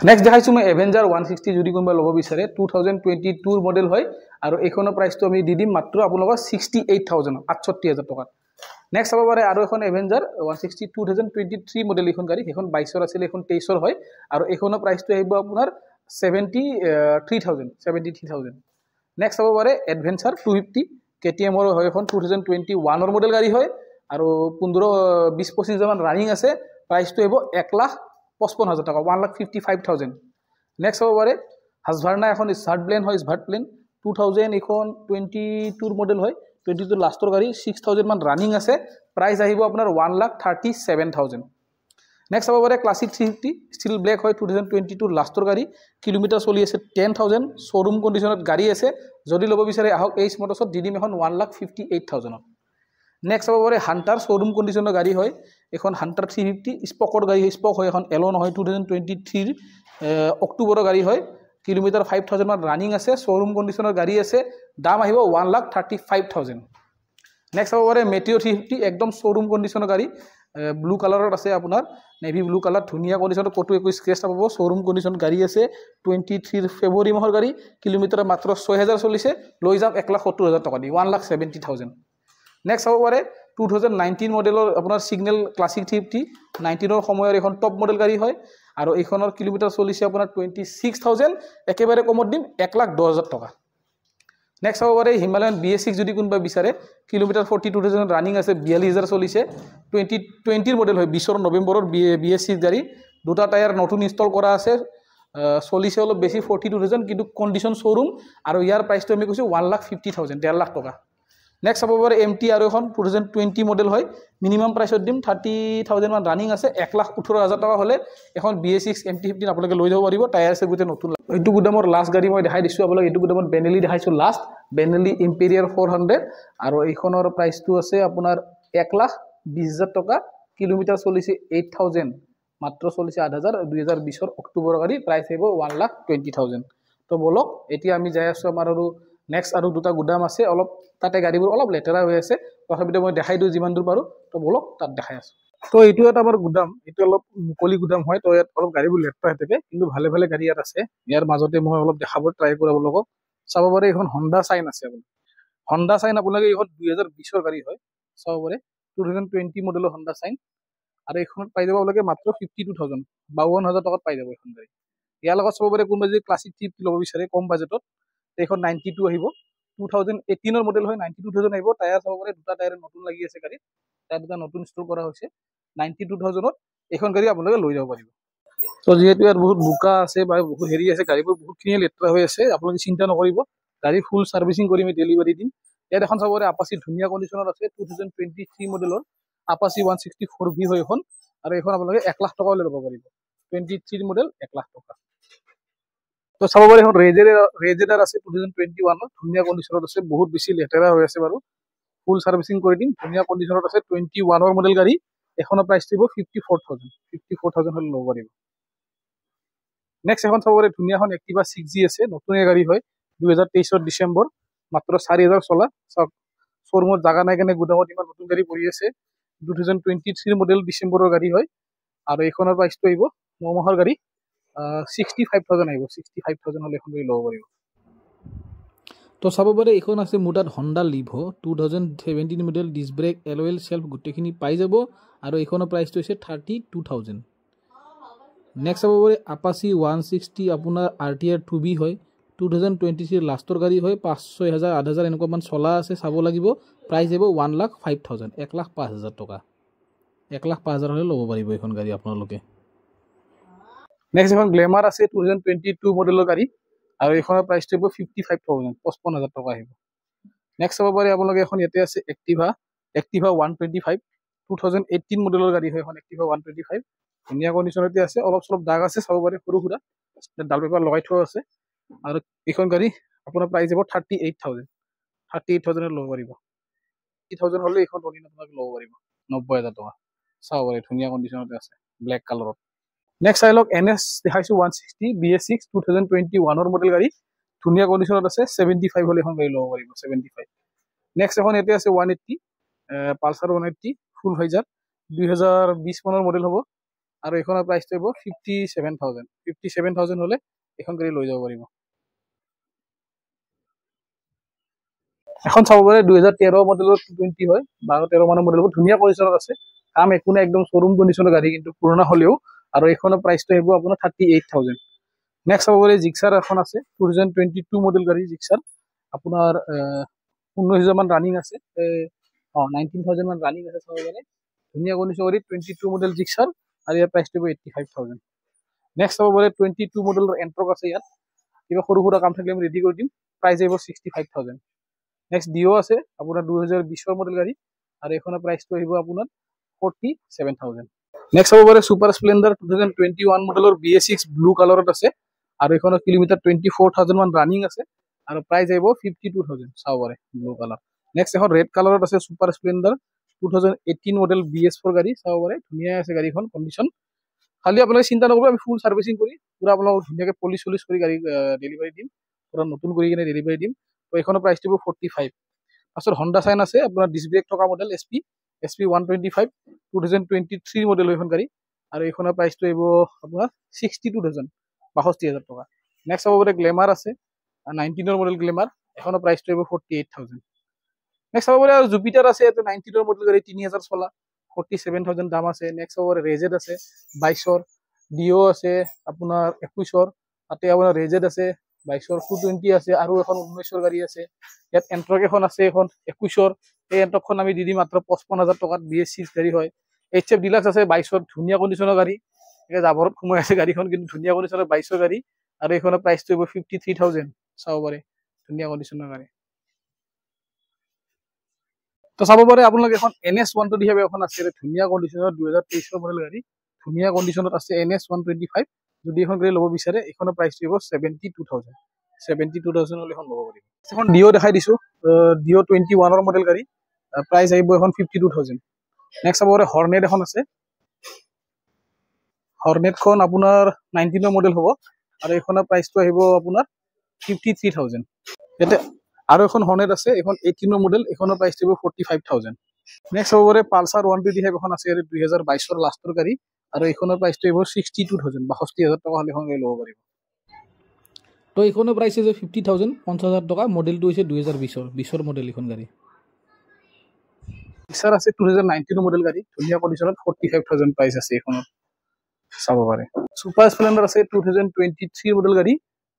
নেক্সট দেখাইছো মই এভেঞ্জাৰ 160 যদি কোনোবা ল'ব বিচাৰে 2022 মডেল হয় আৰু এখনৰ প্ৰাইসটো আমি দি দিম মাত্ৰ আপোনালোকৰ 68,000 68,000 টকা নেক্সট চাব পাৰে আৰু এখন এভেঞ্জাৰ 160 2023 মডেল এখন গাড়ী এখন 22 আছিল এখন 23 ৰ হয় আৰু এখনৰ প্ৰাইসটো আহিব আপোনাৰ 73,000 নেক্সট চাব পাৰে এডভেঞ্চাৰ 250 KTM ৰ হয় এখন 2021 ৰ মডেল গাড়ী হয় আৰু 15-20-25 মান ৰানিং আছে প্ৰাইসটো আহিব 1,55,000 টাকা 1,55,000 নেক্সট চাব পাৰে হাছভাৰ্না এখন স্মাৰ্ট প্লেন হয় স্মাৰ্ট প্লেন 2000 এখন 22 মডেল হয় 22 লাষ্টৰ গাড়ী 6,000 মান ৰানিং আছে প্ৰাইস আহিব আপোনাৰ 1,37,000 নেক্সট চাব পাৰে ক্লাছিক 350 ষ্টিল ব্লেক হয় 2022 লাষ্টৰ গাড়ী কিলোমিটাৰ চলি আছে 10,000 শোৰুম কন্ডিশনত গাড়ী আছে যদি ল'ব বিচাৰে আহক এইচ মটৰছত দিদিম এখন 1,58,000 নেক্সট চাব পাৰে হান্টাৰ শোৰুম কন্ডিশনৰ গাড়ী হয় এখন হান্টাৰ 350 স্পকৰ গাড়ী স্পক হয় এখন এলন হয় 2023 অক্টোবৰৰ গাড়ী হয় কিলোমিটাৰ 5,000 মান ৰানিং আছে শোৰুম কন্ডিশনৰ গাড়ী আছে দাম আহিব 1,35,000 নেক্সট চাব পাৰে মেটিও 350 একদম শোৰুম কন্ডিশনৰ গাড়ী ব্লু কালাৰত আছে আপোনাৰ নেভি ব্লু কালাৰ ধুনীয়া কন্ডিশনত কটো একো স্ক্ৰেচ নাপাব শোৰুম কন্ডিশন গাড়ী আছে 23 ফেব্ৰুৱাৰী মাহৰ গাড়ী কিলোমিটাৰ মাত্ৰ 6,000 চলিছে লৈ যাম 1,70,000 টকা দি 1,70,000 নেক্সট চাব পাৰে 2019 মডেলৰ আপোনাৰ সিগনেল ক্লাছিক 350 19 ৰ সময়ৰ এখন টপ মডেল গাড়ী হয় আৰু এইখনৰ কিলোমিটাৰ চলিছে আপোনাৰ 26,000 একেবাৰে কমত দিম 1,10,000 টকা নেক্সট চাব পাৰে হিমালয়ান BS6 যদি কোনোবা বিচাৰে কিলোমিটাৰ 42,000 ৰানিং আছে 42,000 চলিছে 2020 ৰ মডেল হয় 20 নৱেম্বৰৰ BS6 গাড়ী দুটা টায়াৰ নতুন ইনষ্টল কৰা আছে চলিছে অলপ বেছি 42,000 কিন্তু কন্ডিশন শোৰুম আৰু ইয়াৰ প্ৰাইসটো আমি কৈছো 1,50,000 1,50,000 টকা নেক্সট চাব পাৰে MT আৰু এখন 2020 মডেল হয় মিনিমাম প্ৰাইসত দিম 30,000 মান ৰানিং আছে 1,18,000 টকা হলে এখন BS6 MT15 আপোনালোকে লৈ যাব পাৰিব টায়াৰ আছে গুতে নতুন এইটো গুদামৰ লাষ্ট গাড়ী মই দেখাই দিছো আপোনালোক এইটো গুদামত বেনেলি দেখাইছো লাষ্ট বেনেলি ইম্পেৰিয়াৰ 400 আৰু এইখনৰ প্ৰাইসটো আছে আপোনাৰ 1,20,000 টকা কিলোমিটাৰ চলিছে 8,000 মাত্ৰ চলিছে 8,000 2020 ৰ অক্টোবৰ গাড়ী প্ৰাইস হ'ব 1,20,000 তো বলক এতিয়া আমি যাই আছো আমাৰ আৰু নেক্সট আৰু দুটা গুদাম আছে অলপ তাতে গাড়ীবোৰ অলপ লেতেৰা হৈ আছে তথাপিতো মই দেখাই দিওঁ যিমান দূৰ পাৰো তো বলক তাত দেখাই আছো তো এইটো এটা আমাৰ গুদাম এইটো অলপ মুকলি গুদাম হয় তো ইয়াত অলপ গাড়ীবোৰ লেতেৰা হৈ থাকে কিন্তু ভালে ভালে গাড়ী ইয়াত আছে ইয়াৰ মাজতে মই অলপ দেখাব ট্ৰাই কৰোঁ আপোনালোকক চাব পাৰে এখন হণ্ডা চাইন আছে হণ্ডা চাইন আপোনালোকে এইখন 2020 গাড়ী হয় চাব পাৰে 2020 মডেলৰ হণ্ডা চাইন আৰু এইখনত পাই যাব আপোনালোকে মাত্ৰ 52,000 52,000 টকাত পাই যাব এইখন গাড়ী ইয়াৰ লগত চাব পাৰে কোনোবাই যদি ক্লাছিক টিপ ল'ব বিচাৰে কম বাজেটত এইখন 92 আহিব 2018 মডেল হয় 92,000 আহিব টায়াৰ চাব পাৰে দুটা টায়াৰ নতুন লাগি আছে গাড়ীত টায়াৰ দুটা নতুন ইনষ্টল কৰা হৈছে 92,000ত এইখন গাড়ী আপোনালোকে লৈ যাব পাৰিব তো যিহেতু ইয়াত বহুত বোকা আছে বা বহুত হেৰি আছে গাড়ীবোৰ বহুতখিনি লেতেৰা হৈ আছে আপোনালোকে চিন্তা নকৰিব গাড়ী ফুল চাৰ্ভিচিং কৰি আমি ডেলিভাৰী দিম ইয়াত এখন চাব পাৰে আপাচি ধুনীয়া কণ্ডিশ্যনত আছে 2023 মডেলৰ আপাচি 164V হয় এখন আৰু এইখন আপোনালোকে 1 লাখ টকা ল'ব পাৰিব 23 মডেল 1 লাখ টকা তো চাব পাৰে এখন ৰেজেডাৰ আছে 2021 ধুনীয়া কণ্ডিশ্যনত আছে বহুত বেছি লেতেৰা হৈ আছে বাৰু ফুল চাৰ্ভিচিং কৰি দিম ধুনীয়া কণ্ডিশ্যনত আছে 21 মডেল গাড়ী এখনৰ প্ৰাইচ দিব 54,000 হলে ল'ব পাৰিব নেক্সট এখন চাব পাৰে ধুনীয়া এখন এক্টিভা 6G আছে নতুন গাড়ী হয় 2023 ডিচেম্বৰ মাত্ৰ 4,000 চলা চাওক শ্বৰুমত জাগা নাই কাৰণে গুদামত ইমান নতুন গাড়ী পৰি আছে 2023 মডেল ডিচেম্বৰৰ গাড়ী হয় আৰু এইখনৰ প্ৰাইচটো আহিব 9 মাহৰ গাড়ী 65,000 আহিব 65,000 হলে এখন গাড়ী ল'ব পাৰিব তো চাব পাৰে এইখন আছে মোৰ তাত Honda Livo 2017 model disc brake এলৱেল সেলফ গোটেইখিনি পাই যাব আৰু এইখনৰ প্ৰাইচটো হৈছে 32,000 নেক্সট চাব পাৰে আপাচি 160 আপোনাৰ RTR 2B হয় 2023 লাষ্টৰ গাড়ী হয় 5,000 8,000 এনেকুৱা মান চলা আছে চাব লাগিব প্ৰাইচ আহিব 1,05,000 1,05,000 টকা 1,05,000 হলে ল'ব পাৰিব এইখন গাড়ী আপোনালোকে নেক্সট এখন গ্লেমাৰ আছে 2022 মডেলৰ গাড়ী আৰু এইখনৰ প্ৰাইচটো হ'ব 55,000 55,000 টকা আহিব নেক্সট চাব পাৰে আপোনালোকে এখন ইয়াতে আছে এক্টিভা 125 2018 মডেলৰ গাড়ী হয় এখন এক্টিভা 125 ধুনীয়া কণ্ডিশ্যনতে আছে অলপ চলপ দাগ আছে চাব পাৰে সৰু সুৰা ডাল পেপাৰ লগাই থোৱা আছে আৰু এইখন গাড়ী আপোনাৰ প্ৰাইচ হ'ব 38,000 ল'ব পাৰিব 30,000 হলে এইখন টনি আপোনালোকে ল'ব পাৰিব 90,000 টকা চাব পাৰে ধুনীয়া কণ্ডিশ্যনতে আছে ব্লেক কালাৰত নেক্সট চাই লওক NS দেখাইছো 160 BS6 2021 মডেল গাড়ী ধুনীয়া কণ্ডিশ্যনত আছে 75 হলে এখন গাড়ী ল'ব পাৰিব 75 নেক্সট এখন ইয়াতে আছে 180 পালচাৰ 180 ফুল হাইজাৰ 2020 মানৰ মডেল হ'ব আৰু এইখনৰ প্ৰাইচটো হ'ব 57,000 হলে এখন গাড়ী লৈ যাব পাৰিব এখন চাব পাৰে 2013 মডেলৰ 220 হয় 12-13 মানৰ মডেল হ'ব ধুনীয়া কণ্ডিশ্যনত আছে কাম একো নাই একদম শ্বৰুম কণ্ডিশ্যনৰ গাড়ী কিন্তু পুৰণা হ'লেও আৰু এইখনৰ প্ৰাইচটো আহিব আপোনাৰ 38,000 নেক্সট চাব পাৰে জিক্সাৰ এখন আছে 2022 মডেল গাড়ী জিক্সাৰ আপোনাৰ 19,000 মান ৰানিং আছে 19,000 মান ৰানিং আছে চাব পাৰে ধুনীয়া কণ্ডিশ্যন গাড়ী 22 মডেল জিক্সাৰ আৰু ইয়াৰ প্ৰাইচটো হ'ব 85,000 নেক্সট চাব পাৰে 22 মডেলৰ এণ্ট্ৰক আছে ইয়াত কিবা সৰু সুৰা কাম থাকিলে আমি ৰেডি কৰি দিম প্ৰাইচ আহিব 65,000 নেক্সট ডিঅ আছে আপোনাৰ 2020 মডেল গাড়ী আৰু এইখনৰ প্ৰাইচটো আহিব আপোনাৰ 47,000 নেক্সট চাব পাৰে সুপাৰ স্প্লেণ্ডাৰ 2021 মডেলৰ BS6 ব্লু কালাৰত আছে আৰু এইখনৰ কিলোমিটাৰ 24,000 মান ৰানিং আছে আৰু প্ৰাইচ আহিব 52,000 চাব পাৰে ব্লু কালাৰ নেক্সট এখন ৰেড কালাৰত আছে সুপাৰ স্প্লেণ্ডাৰ 2018 মডেল BS4 গাড়ী চাব পাৰে ধুনীয়া আছে গাড়ীখন কণ্ডিশ্যন খালি আপোনালোকে চিন্তা নকৰিব আমি ফুল চাৰ্ভিচিং কৰি পুৰা আপোনালোকক ধুনীয়াকৈ পলিচ কৰি গাড়ী ডেলিভাৰী দিম পুৰা নতুন কৰি কিনে ডেলিভাৰী দিম তো এইখনৰ প্ৰাইচটো 45 পাছত হণ্ডা চাইন আছে আপোনাৰ ডিস্ক ব্ৰেক থকা মডেল SP 125 2023 মডেল এইখন গাড়ী আৰু এইখনৰ প্ৰাইচটো আহিব আপোনাৰ 62,000 62,000 টকা নেক্সট চাব পাৰে গ্লেমাৰ আছে 19 মডেল গ্লেমাৰ এখনৰ প্ৰাইচটো আহিব 48,000 নেক্সট চাব পাৰে আৰু জুপিটাৰ আছে ইয়াতে 19 মডেল গাড়ী 3,000 চলা 47,000 দাম আছে নেক্সট চাব পাৰে ৰেজেড আছে 22ৰ ডিঅ আছে আপোনাৰ 21ৰ তাতে আপোনাৰ ৰেজেড আছে 22ৰ 220 আছে আৰু এখন 19ৰ গাড়ী আছে ইয়াত এণ্ট্ৰক এখন আছে এখন 21ৰ এই এণ্ট্ৰকখন আমি দি দিম মাত্ৰ 55,000 টকাত BS6 গাড়ী হয় HF ডিলাক্স আছে 22ৰ ধুনীয়া কণ্ডিশ্যনৰ গাড়ী এতিয়া জাবৰত সোমাই আছে গাড়ীখন কিন্তু ধুনীয়া কণ্ডিশ্যনৰ 22ৰ গাড়ী আৰু এইখনৰ প্ৰাইচটো হ'ব 53,000 চাব পাৰে ধুনীয়া কণ্ডিশ্যনৰ গাড়ী তো চাব পাৰে আপোনালোকে এখন NS 125 এখন আছে ধুনীয়া কণ্ডিশ্যনৰ 2023 মডেল গাড়ী ধুনীয়া কণ্ডিশ্যনত আছে NS 125 যদি এখন গাড়ী ল'ব বিচাৰে এইখনৰ প্ৰাইচটো হ'ব 72,000 হলে এখন ল'ব পাৰিব এখন ডিঅ দেখাই দিছো ডিঅ 21ৰ মডেল গাড়ী প্ৰাইচ আহিব এখন 52,000 নেক্সট চাব পাৰে হৰ্নেট এখন আছে হৰ্নেটখন আপোনাৰ 19ৰ মডেল হ'ব আৰু এইখনৰ প্ৰাইচটো আহিব আপোনাৰ 53,000 ইয়াতে আৰু এখন হৰ্নেট আছে এখন 18 মডেল এখনৰ প্ৰাইচ দিব 45,000 নেক্সট হ'ব পাৰে পালসাৰ 125 এখন আছে 2022 লাষ্টৰ গাড়ী আৰু এখনৰ প্ৰাইচ দিব 62,000 62,000 টকা হলে এখন গাড়ী ল'ব পাৰিব তো এখনৰ প্ৰাইচ আছে 50,000 50,000 টকা মডেলটো হৈছে 2020 মডেল এখন গাড়ী পিক্সাৰ আছে 2019 মডেল গাড়ী ধুনীয়া কণ্ডিচনত 45,000 প্ৰাইচ আছে এখনৰ চাব পাৰে সুপাৰ স্প্লেন্ডাৰ আছে 2023 মডেল গাড়ী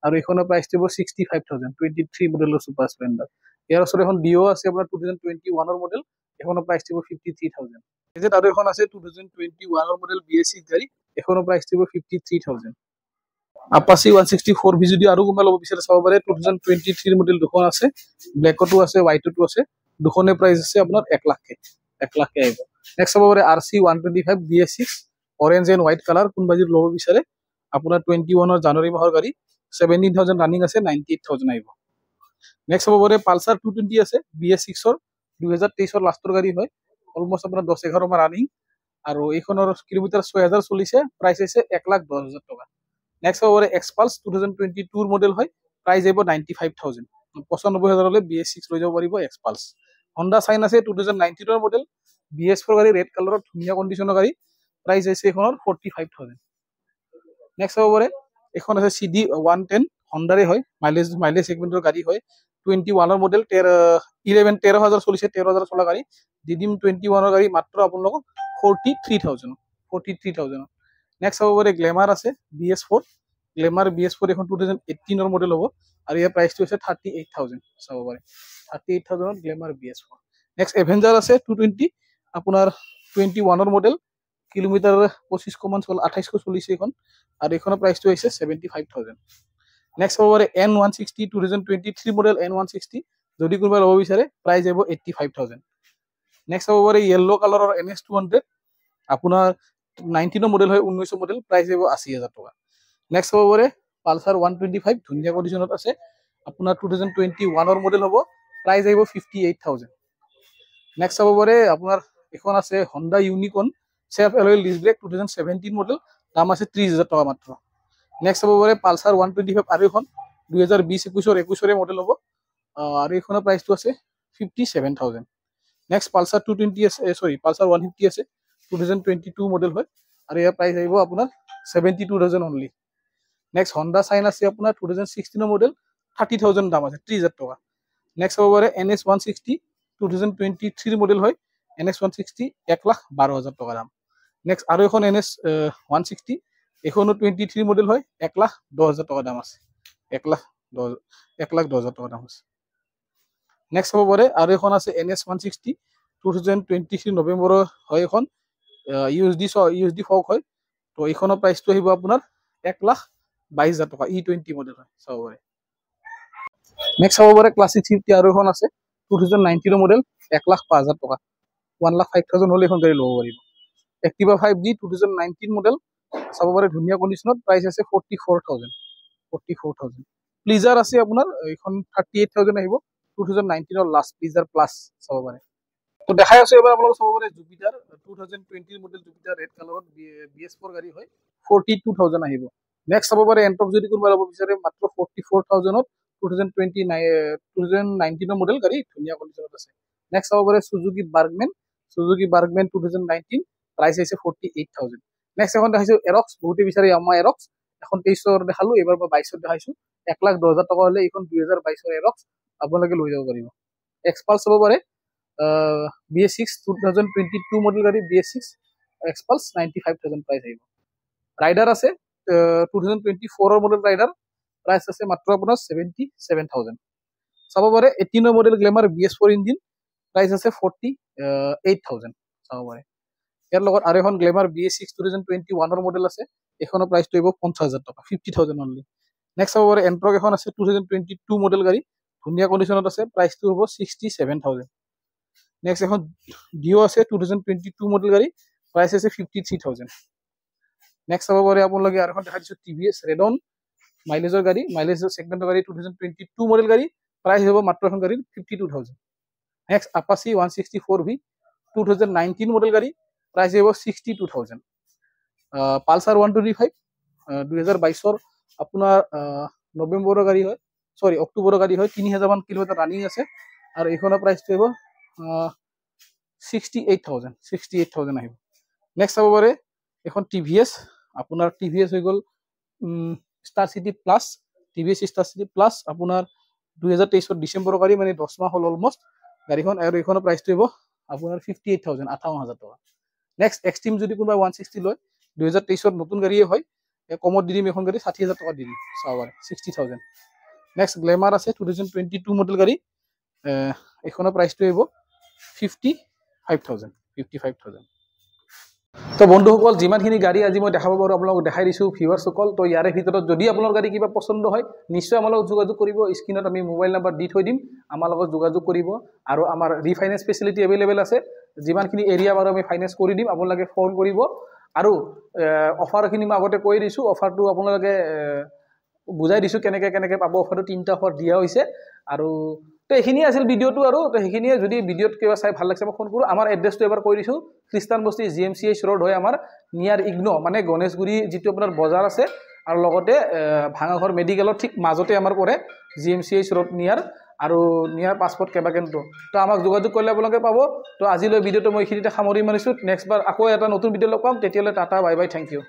আৰু এখনৰ প্ৰাইচ দিব 65,000 23 মডেলৰ সুপাৰ স্প্লেন্ডাৰ ইয়াৰ ওচৰত এখন ডিও আছে আপোনাৰ 2021 ৰ মডেল এখনৰ প্ৰাইচ দিব 53,000 এজে আৰু এখন আছে 2021 ৰ মডেল BS6 গাড়ী এখনৰ প্ৰাইচ দিব 53,000 আপাচি 164 ভি যদি আৰু কোনোবা ল'ব বিচাৰে চাব পাৰে 2023 মডেল দুখন আছে ব্লেকটো আছে হোৱাইটটো আছে দুখনে প্ৰাইস আছে আপোনাৰ 1 লাখ কে আহিব নেক্সট হ'ব পাৰে RC 125 BS6 orange and white colour কোনবা যদি ল'ব বিচাৰে আপোনাৰ 21 ৰ জানুৱাৰী মাহৰ গাড়ী 17,000 ৰানিং আছে 98,000 আহিব নেক্সট হ'ব পাৰে পালসাৰ 220 আছে BS6 ৰ 2023 ৰ লাষ্টৰ গাড়ী হয় অলমোস্ট আপোনাৰ 10-11 মাহ ৰানিং আৰু এইখনৰ কিলোমিটাৰ 6000 চলিছে প্ৰাইস আছে 1,10,000 টকা নেক্সট হ'ব পাৰে এক্সপালস 2022 ৰ মডেল হয় প্ৰাইস আহিব 95,000 95,000 হলে BS6 লৈ যাব পাৰিব এক্সপালস Honda Shine আছে 2019 ৰ মডেল BS4 গাড়ী ৰেড কালাৰত ধুনীয়া কণ্ডিচনৰ গাড়ী প্ৰাইস আছে এখনৰ 45,000 নেক্সট হ'ব পাৰে এখন আছে CD 110 Honda ৰে হয় মাইলেজ সেগমেন্টৰ গাড়ী হয় 21 ৰ মডেল 13,000 চলিছে 13,000 চলা গাড়ী ডিডিম 21 ৰ গাড়ী মাত্ৰ আপোনালোকক 43,000 নেক্সট হ'ব পাৰে গ্ল্যামাৰ আছে BS4 গ্ল্যামাৰ BS4 এখন 2018 ৰ মডেল হ'ব আৰু ইয়াৰ প্ৰাইসটো আছে 38,000 চাব পাৰে 38,000 ত গ্ল্যামাৰ BS4 নেক্সট এভেঞ্জাৰ আছে 220 আপোনাৰ 21 ৰ মডেল কিলোমিটাৰ 25 মান 28 চলিছে এখন আৰু এখনৰ প্ৰাইসটো হৈছে 75,000 নেক্সট হ'ব পাৰে N160 2023 মডেল N160 যদি কোনোবা ল'ব বিচাৰে প্ৰাইস হ'ব 85,000 নেক্সট হ'ব পাৰে ইয়েলো কালাৰৰ NS200 আপোনাৰ 19 মডেল হয় 19 মডেল প্ৰাইস হ'ব 80,000 টকা নেক্সট হ'ব পাৰে পালসাৰ 125 ধুনীয়া কণ্ডিচনত আছে আপোনাৰ 2021 ৰ মডেল হ'ব প্ৰাইস আহিব 58,000 নেক্সট হ'ব পাৰে আপোনাৰ এখন আছে Honda Unicorn সেলফ এলয় লিষ্ট ব্ৰেক 2017 মডেল দাম আছে 30,000 টকা মাত্ৰ নেক্সট হ'ব পাৰে পালসাৰ 125 আৰু এখন 2020-21 মডেল হ'ব আৰু এখনৰ প্ৰাইসটো আছে 57,000 নেক্সট পালসাৰ 220 আছে পালসাৰ 150 আছে 2022 মডেল হয় আৰু ইয়াৰ প্ৰাইস আহিব আপোনাৰ 72,000 অনলি নেক্সট Honda Shine আছে আপোনাৰ 2016 মডেল 30,000 দাম আছে 30,000 টকা নেক্সট হ'ব পাৰে NS160 2023 মডেল হয় NS160 1,12,000 টকা দাম নেক্সট আৰু এখন NS160 এখনো 23 মডেল হয় 1,10,000 টকা দাম আছে 1,10,000 টকা দাম আছে নেক্সট হ'ব পাৰে আৰু এখন আছে NS160 2023 নৱেম্বৰৰ হয় এখন USD ফক হয় তো এইখনৰ প্ৰাইসটো আহিব আপোনাৰ 1,22,000 টকা E20 মডেল হয় চাব পাৰে নেক্সট হ'ব পাৰে ক্লাছিক 50 আৰু এখন আছে 2019 ৰ মডেল 1,05,000 টকা 1,05,000 হলে এখন গাড়ী ল'ব পাৰিব Activa 5G 2019 মডেল চাব পাৰে ধুনীয়া কণ্ডিচনত প্ৰাইস আছে 44,000 প্লিজাৰ আছে আপোনাৰ এখন 38,000 আহিব 2019 ৰ লাষ্ট প্লিজাৰ প্লাস চাব পাৰে তো দেখাই আছে এবাৰ আপোনালোক চাব পাৰে জুপিটাৰ 2020 মডেল জুপিটাৰ ৰেড কালাৰত BS4 গাড়ী হয় 42,000 আহিব নেক্সট চাব পাৰে এন্টক যদি কোনোবা ল'ব বিচাৰে মাত্ৰ 44,000 ত 2019 ৰ মডেল গাড়ী ধুনীয়া কণ্ডিচনত আছে নেক্সট চাব পাৰে সুজুকি বাৰ্গমেন 2019 প্ৰাইস আছে 48,000 নেক্সট এখন দেখাইছো এৰক্স বহুতে বিচাৰে আমাৰ এৰক্স এখন 23 ৰ দেখালো এবাৰ মই 22 ৰ দেখাইছো 1,10,000 টকা হলে এখন 2022 ৰ এৰক্স আপোনালোকে লৈ যাব পাৰিব এক্সপালস চাব পাৰে BS6 2022 মডেল গাড়ী BS6 এক্সপালস 95,000 প্ৰাইস আহিব ৰাইডাৰ আছে 2024 ৰ মডেল ৰাইডাৰ প্ৰাইস আছে মাত্ৰ আপোনাৰ 77,000 চাব পাৰে 18 ৰ মডেল গ্ল্যামাৰ BS4 ইঞ্জিন প্ৰাইস আছে 48,000 চাব পাৰে ইয়াৰ লগত আৰু এখন গ্ল্যামাৰ BS6 2021 ৰ মডেল আছে এখনৰ প্ৰাইসটো হ'ব 50,000 টকা 50,000 অনলি নেক্সট চাব পাৰে এন্ট্ৰক এখন আছে 2022 মডেল গাড়ী ধুনীয়া কণ্ডিচনত আছে প্ৰাইসটো হ'ব 67,000 নেক্সট এখন ডিও আছে 2022 মডেল গাড়ী প্ৰাইস আছে 53,000 নেক্সট চাব পাৰে আপোনালোকে আৰু এখন দেখাই দিছো TVS ৰেডন মাইলেজৰ গাড়ী মাইলেজৰ সেগমেন্টৰ গাড়ী 2022 মডেল গাড়ী প্ৰাইস হ'ব মাত্ৰ এখন গাড়ীৰ 52,000 নেক্সট আপাচি 164V 2019 মডেল গাড়ী প্ৰাইস হ'ব 62,000 পালসাৰ 125 2022 ৰ আপোনাৰ নৱেম্বৰৰ গাড়ী হয় সৰি অক্টোবৰৰ গাড়ী হয় 3000 মান কিলোমিটাৰ ৰানিং আছে আৰু এইখনৰ প্ৰাইচটো আহিব 68,000 আহিব নেক্সট চাব পাৰে এখন TVS আপোনাৰ TVS হৈ গ'ল star city plus TVS star city plus আপোনাৰ 2023 ডিসেম্বৰৰ গাড়ী মানে 10 মাহ হ'ল অলমোষ্ট গাড়ীখন আৰু এইখনৰ প্ৰাইচটো আহিব আপোনাৰ 58,000 58,000 টকা নেক্সট এক্সট্ৰিম যদি কোনোবা 160 লয় 2023 নতুন গাড়ীয়ে হয় কমত দি দিম এখন গাড়ী 60,000 টকা দি দিম চাব পাৰে 60,000 নেক্সট গ্ল্যামাৰ আছে 2022 মডেল গাড়ী এইখনৰ প্ৰাইচটো আহিব 55,000 তো বন্ধুসকল যিমানখিনি গাড়ী আজি মই দেখাব পাৰোঁ আপোনালোকক দেখাই দিছোঁ ভিউৱাৰ্ছসকল তো ইয়াৰে ভিতৰত যদি আপোনাৰ গাড়ী কিবা পছন্দ হয় নিশ্চয় আমাৰ লগত যোগাযোগ কৰিব স্ক্ৰীনত আমি মোবাইল নাম্বাৰ দি থৈ দিম আমাৰ লগত যোগাযোগ কৰিব আৰু আমাৰ ৰিফাইনেন্স ফেচিলিটি এভেইলেবল আছে যিমানখিনি এৰিয়া বাৰু আমি ফাইনেন্স কৰি দিম আপোনালোকে ফোন কৰিব আৰু অফাৰখিনি মই আগতে কৈ দিছোঁ অফাৰটো আপোনালোকে বুজাই দিছোঁ কেনেকৈ পাব অফাৰটো 3টা অফাৰ দিয়া হৈছে আৰু তো এইখিনি আছিল ভিডিঅ'টো আৰু তো সেইখিনিয়ে যদি ভিডিঅ'ত কিবা চাই ভাল লাগিছে মই ফোন কৰোঁ আমাৰ এড্ৰেছটো এবাৰ কৈ দিছোঁ খ্ৰীষ্টান বস্তি GMCH ৰোড হয় আমাৰ নিয়াৰ ইগনো মানে গণেশগুৰি যিটো আপোনাৰ বজাৰ আছে আৰু লগতে ভাঙাঘৰ মেডিকেলৰ ঠিক মাজতে আমাৰ পৰে GMCH ৰোড নিয়াৰ আৰু নিয়াৰ পাছপৰ্ট কেবা কেন্দ্ৰ তো আমাক যোগাযোগ কৰিলে আপোনালোকে পাব তো আজিলৈ ভিডিঅ'টো মই এইখিনিতে সামৰি মাৰিছোঁ নেক্সট বাৰ আকৌ এটা নতুন ভিডিঅ' লগ পাম তেতিয়ালৈ tata bye bye thank U